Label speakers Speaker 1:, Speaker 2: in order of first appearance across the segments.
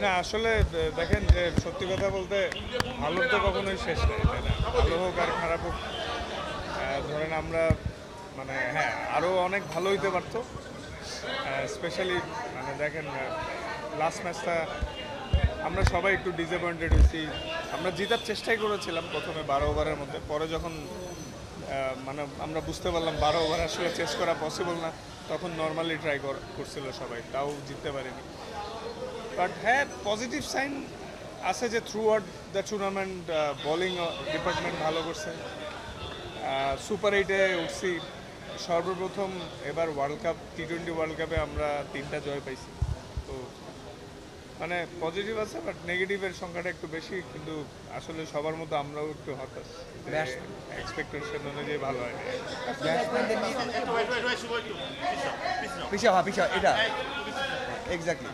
Speaker 1: না আসলে দেখেন যে সত্যি কথা বলতে ভালো তো কখনোই শেষ নেই, তাই না? ভালো হোক আর খারাপ হোক, ধরেন আমরা মানে হ্যাঁ আরও অনেক ভালো হইতে পারতো। স্পেশালি মানে দেখেন লাস্ট ম্যাচটা আমরা সবাই একটু ডিসঅ্যাপয়েন্টেড হয়েছি। আমরা জেতার চেষ্টাই করেছিলাম প্রথমে 12 ওভারের মধ্যে, পরে যখন মানে আমরা বুঝতে পারলাম 12 ওভার আসলে চেস করা পসিবল না, তখন নর্মালি ট্রাই করছিল সবাই, তাও জিততে পারিনি। বাট হ্যাঁ পজিটিভ সাইন আছে যে through out the tournament bowling department ভালো করছে। সুপার 8-এ উঠছি সর্বপ্রথম, এবার ওয়ার্ল্ড কাপ T20 ওয়ার্ল্ড কাপে আমরা 3টা জয় পাইছি। তো মানে পজিটিভ আছে, বাট নেগেটিভের সংখ্যাটা একটু বেশি, কিন্তু আসলে সবার মতো আমরাও একটু হতাশ, এক্সপেকটেশন অনুযায়ী ভালো হয়নি।
Speaker 2: এটা এক্স্যাক্টলি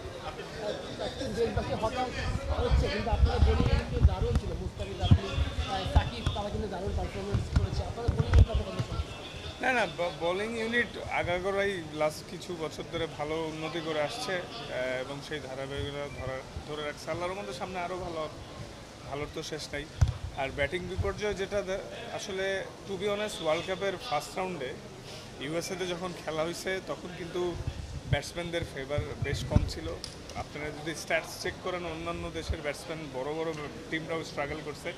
Speaker 3: দেশবাসী হতাশ হচ্ছে, কিন্তু আপনারা বোলিং কিন্তু দারুণ ছিল। মুস্তাফিজ, আপনি, সাকিব, তারা কিন্তু দারুণ পারফরমেন্স করেছে। আপনারা বোলিং
Speaker 1: না না, বোলিং ইউনিট আগাগোড়াই লাস্ট কিছু বছর ধরে ভালো উন্নতি করে আসছে, এবং সেই ধারাবাহিকতা ধরে রাখছে। আল্লাহর মধ্যে সামনে আরও ভালোর তো শেষ নাই। আর ব্যাটিং বিপর্যয় যেটা আসলে টু বি অনেস্ট, ওয়ার্ল্ড কাপের ফার্স্ট রাউন্ডে ইউএসএতে যখন খেলা হয়েছে তখন কিন্তু ব্যাটসম্যানদের ফেভার বেশ কম ছিল। আপনারা যদি স্ট্যাটস চেক করেন, অন্যান্য দেশের ব্যাটসম্যান বড় বড় টিমরাও স্ট্রাগল করছে,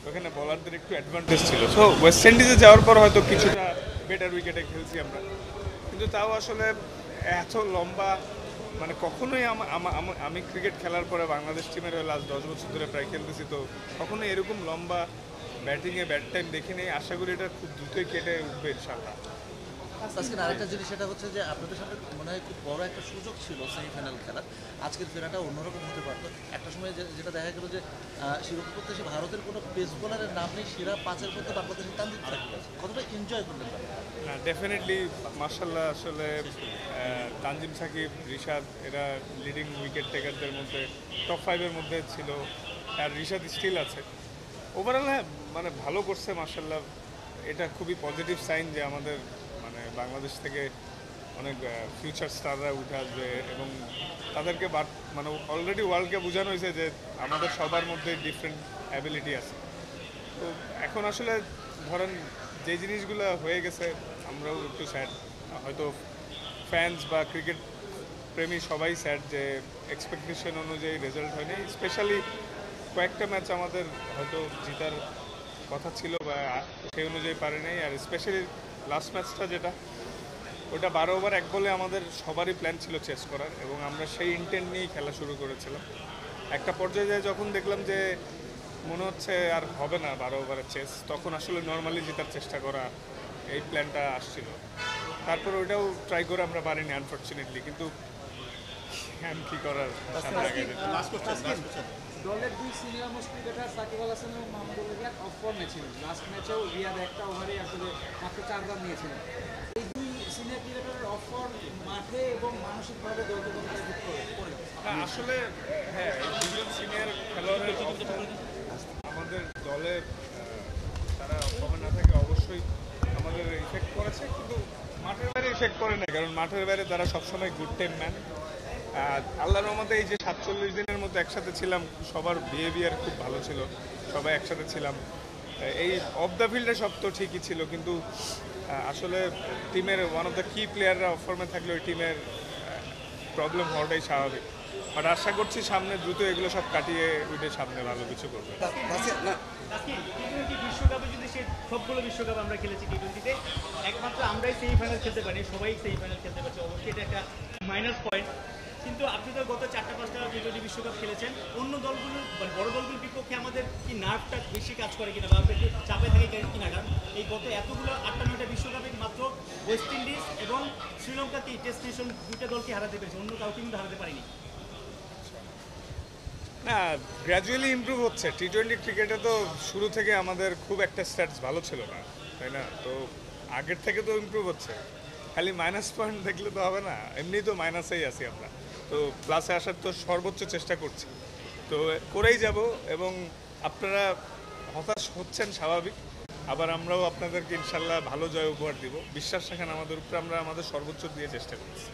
Speaker 1: ওখানে বলারদের একটু অ্যাডভান্টেজ ছিল। সো ওয়েস্ট ইন্ডিজে যাওয়ার পর হয়তো কিছুটা বেটার উইকেটে খেলছি আমরা, কিন্তু তাও আসলে এত লম্বা মানে কখনোই আমি ক্রিকেট খেলার পরে বাংলাদেশ টিমের লাস্ট 10 বছর ধরে প্রায় খেলতেছি, তো কখনোই এরকম লম্বা ব্যাটিংয়ে ব্যাট টাইম দেখিনি। আশা করি এটা খুব দ্রুতই কেটে উঠবে ইনশাআল্লাহ।
Speaker 2: আজকে আরেকটা জিনিস সেটা হচ্ছে যে আপনাদের সামনে মনে হয় খুব বড় একটা সুযোগ ছিল সেমিফাইনাল খেলার। আজকের ফেরাটা অন্যরকম হতে পারতো। একটা সময় যেটা দেখা গেল যে শিরোপা প্রত্যাশী ভারতের কোনো পেস বোলারের নাম নেই, সেরা 5-এর মধ্যে বাংলাদেশের তানজিদ সাকিব আছে। কতটা এনজয় করলেন তারা?
Speaker 1: না ডেফিনেটলি মার্শাল্লাহ, আসলে তানজিম সাকিব, রিশাদ এরা লিডিং উইকেট টেকারদের মধ্যে টপ 5-এর মধ্যে ছিল, আর রিশাদ স্টিল আছে। ওভারঅল হ্যাঁ মানে ভালো করছে মার্শাল্লাহ। এটা খুবই পজিটিভ সাইন যে আমাদের মানে বাংলাদেশ থেকে অনেক ফিউচার স্টাররা উঠে আসবে, এবং তাদেরকে মানে অলরেডি ওয়ার্ল্ডকে বোঝানো হয়েছে যে আমাদের সবার মধ্যে ডিফারেন্ট অ্যাবিলিটি আছে। তো এখন আসলে ধরেন যে জিনিসগুলো হয়ে গেছে আমরাও একটু স্যাড, হয়তো ফ্যান্স বা ক্রিকেট প্রেমী সবাই স্যাড যে এক্সপেকটেশন অনুযায়ী রেজাল্ট হয়নি। স্পেশালি কয়েকটা ম্যাচ আমাদের হয়তো জেতার কথা ছিল বা সেই অনুযায়ী পারে নাই। আর স্পেশালি লাস্ট ম্যাচটা যেটা, ওটা 12 ওভার 1 বলে আমাদের সবারই প্ল্যান ছিল চেস করার, এবং আমরা সেই ইন্টেন্ট নিয়েই খেলা শুরু করেছিলাম। একটা পর্যায়ে যখন দেখলাম যে মনে হচ্ছে আর হবে না 12 ওভারের চেস, তখন আসলে নর্মালি জেতার চেষ্টা করা এই প্ল্যানটা আসছিল। তারপর ওইটাও ট্রাই করে আমরা পারিনি আনফর্চুনেটলি, কিন্তু কী করার, সামনে আগে
Speaker 3: দলের দুই senior most cricketer Shakib Al Hasan এবং মাহমুদুল রিয়াদ অফ ফর্মে ছিলেন। লাস্ট ম্যাচেও রিয়াদ একটা ওভারে আসলে মাত্র 4 রান নিয়েছিলেন। এই দুই সিনিয়র ক্রিকেটারের অফ ফর্ম মাঠে এবং মানসিকভাবে দলকে কতটা এফেক্ট করে?
Speaker 1: আসলে হ্যাঁ, দুজন সিনিয়র খেলোয়াড়ের আমাদের দলে তারা ফর্মে না থাকে অবশ্যই আমাদের ইফেক্ট করেছে, কিন্তু মাঠের বাইরে ইফেক্ট করে না, কারণ মাঠের বাইরে তারা সবসময় গুড টাইম ম্যান। আল্লাহর রহমতে এই যে 47 দিনের মধ্যে একসাথে ছিলাম, সবার বিহেভিয়ার খুব ভালো ছিল, সবাই একসাথে ছিলাম। এই অফ দ্য ফিল্ডে সব তো ঠিকই ছিল, কিন্তু আসলে টিমের ওয়ান অফ দ্য কি প্লেয়াররা অফ ফর্মে থাকলে ওই টিমের প্রবলেম হওয়াটাই স্বাভাবিক। বাট আশা করছি সামনে দ্রুত এগুলো সব কাটিয়ে উঠে সামনে ভালো কিছু করবে।
Speaker 4: বিশ্বকাপে যদি সে সবগুলো বিশ্বকাপ আমরা খেলেছি T20-তে, একমাত্র আমরাই সেমিফাইনাল খেলতে পারি, সবাই সেমিফাইনাল খেলতে পারছে। অবশ্যই এটা একটা মাইনাস পয়েন্ট, কিন্তু আপনি তো গত 4-5টা T20 বিশ্বকাপ খেলেছেন। অন্য দলগুলো মানে বড় দলগুলোর বিপক্ষে আমাদের কি নার্ভটা বেশি কাজ করে কিনা, বা একটু চাপে থাকে কিনা? কারণ এই গত এতগুলো 8-9টা বিশ্বকাপে মাত্র ওয়েস্ট ইন্ডিজ এবং শ্রীলঙ্কাকেই টেস্ট নেশন দুইটা দলকে হারাতে পেরেছে, অন্য কাউকে কিন্তু হারাতে পারিনি।
Speaker 1: না গ্র্যাজুয়ালি ইমপ্রুভ হচ্ছে। T20 ক্রিকেটে তো শুরু থেকে আমাদের খুব একটা স্ট্যাটস ভালো ছিল না, তাই না? তো আগের থেকে তো ইমপ্রুভ হচ্ছে, খালি মাইনাস পয়েন্ট দেখলে তো হবে না, এমনি তো মাইনাসেই আছি আমরা। তো প্লাসে আসার তো সর্বোচ্চ চেষ্টা করছি, তো করেই যাব। এবং আপনারা হতাশ হচ্ছেন স্বাভাবিক, আবার আমরাও আপনাদেরকে ইনশাল্লাহ ভালো জয় উপহার দিব। বিশ্বাস রাখেন আমাদের উপরে, আমরা আমাদের সর্বোচ্চ দিয়ে চেষ্টা করছি।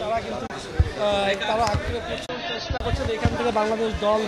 Speaker 5: তারা কিন্তু তারা আগ্রহে চেষ্টা করছেন এখান থেকে বাংলাদেশ দল